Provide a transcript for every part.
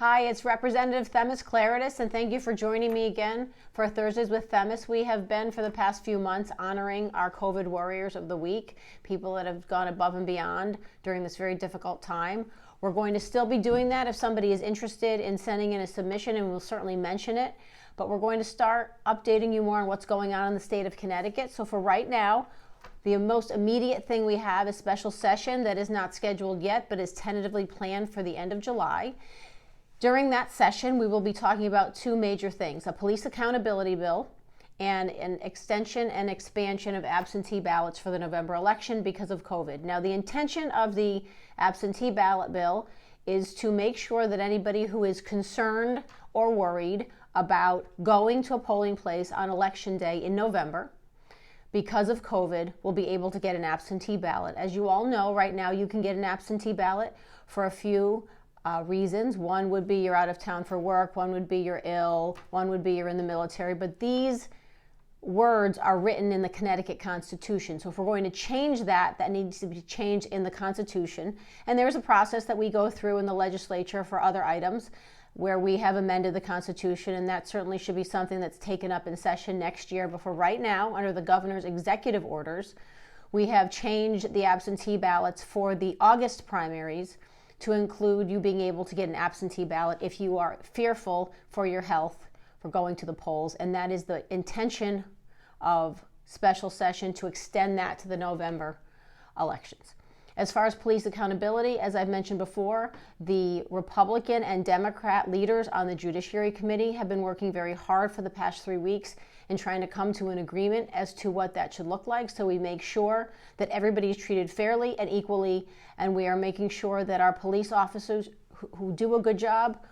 Hi, it's Representative Themis Claridis, and thank you for joining me again for Thursdays with Themis. We have been, for the past few months, honoring our COVID warriors of the week, people that have gone above and beyond during this very difficult time. We're going to still be doing that if somebody is interested in sending in a submission, and we'll certainly mention it. But we're going to start updating you more on what's going on in the state of Connecticut. So for right now, the most immediate thing we have is special session that is not scheduled yet, but is tentatively planned for the end of July. During that session, we will be talking about two major things: a police accountability bill and an extension and expansion of absentee ballots for the November election because of COVID. Now, the intention of the absentee ballot bill is to make sure that anybody who is concerned or worried about going to a polling place on election day in November because of COVID will be able to get an absentee ballot. As you all know, right now you can get an absentee ballot for a few reasons. One would be you're out of town for work, one would be you're ill, one would be you're in the military, but these words are written in the Connecticut Constitution. So if we're going to change that, that needs to be changed in the Constitution. And there's a process that we go through in the legislature for other items where we have amended the Constitution, and that certainly should be something that's taken up in session next year. But for right now, under the governor's executive orders, we have changed the absentee ballots for the August primaries to include you being able to get an absentee ballot if you are fearful for your health for going to the polls. And that is the intention of special session, to extend that to the November elections. As far as police accountability, as I've mentioned before, the Republican and Democrat leaders on the Judiciary Committee have been working very hard for the past 3 weeks in trying to come to an agreement as to what that should look like, so we make sure that everybody is treated fairly and equally, and we are making sure that our police officers who do a good job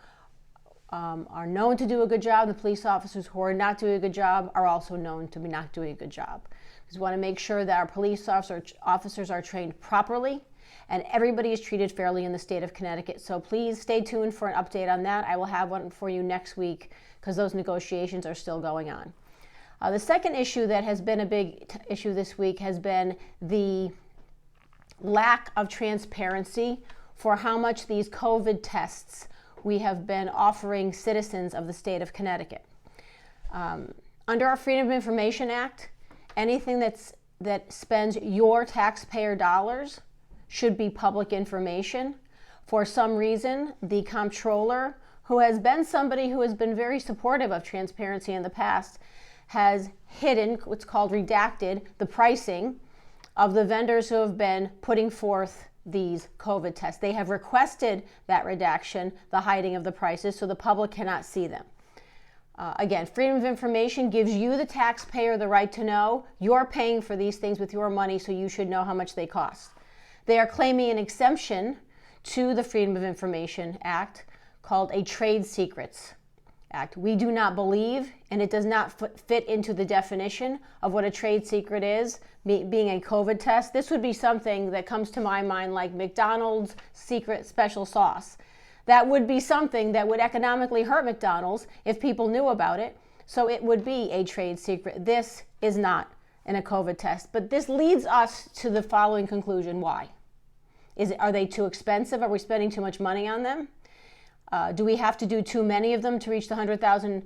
are known to do a good job. The police officers who are not doing a good job are also known to be not doing a good job. We want to make sure that our police officers are trained properly and everybody is treated fairly in the state of Connecticut. So please stay tuned for an update on that. I will have one for you next week because those negotiations are still going on. The second issue that has been a big issue this week has been the lack of transparency for how much these COVID tests we have been offering citizens of the state of Connecticut. Under our Freedom of Information Act, anything that spends your taxpayer dollars should be public information. For some reason, the comptroller, who has been somebody who has been very supportive of transparency in the past, has hidden, what's called redacted, the pricing of the vendors who have been putting forth these COVID tests. They have requested that redaction, the hiding of the prices, so the public cannot see them. Again, freedom of information gives you, the taxpayer, the right to know you're paying for these things with your money, so you should know how much they cost. They are claiming an exemption to the Freedom of Information Act called a Trade Secrets Act. We do not believe, and it does not fit into the definition of what a trade secret is, being a COVID test. This would be something that comes to my mind like McDonald's secret special sauce. That would be something that would economically hurt McDonald's if people knew about it. So it would be a trade secret. This is not a COVID test. But this leads us to the following conclusion. Why? Are they too expensive? Are we spending too much money on them? Do we have to do too many of them to reach the 100,000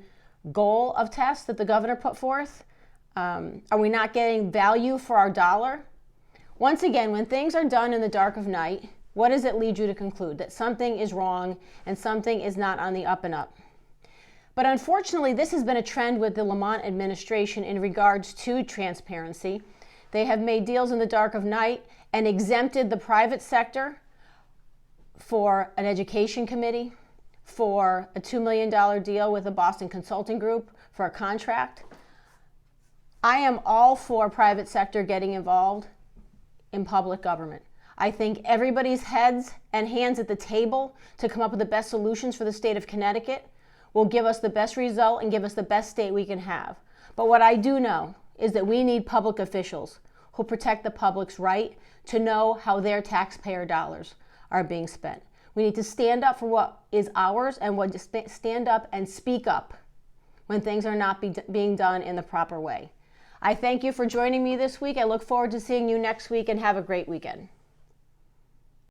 goal of tests that the governor put forth? Are we not getting value for our dollar? Once again, when things are done in the dark of night, what does it lead you to conclude? That something is wrong and something is not on the up and up. But unfortunately, this has been a trend with the Lamont administration in regards to transparency. They have made deals in the dark of night and exempted the private sector for an education committee, for a $2 million deal with a Boston Consulting Group for a contract. I am all for private sector getting involved in public government. I think everybody's heads and hands at the table to come up with the best solutions for the state of Connecticut will give us the best result and give us the best state we can have. But what I do know is that we need public officials who protect the public's right to know how their taxpayer dollars are being spent. We need to stand up for what is ours and stand up and speak up when things are not being done in the proper way. I thank you for joining me this week. I look forward to seeing you next week, and have a great weekend.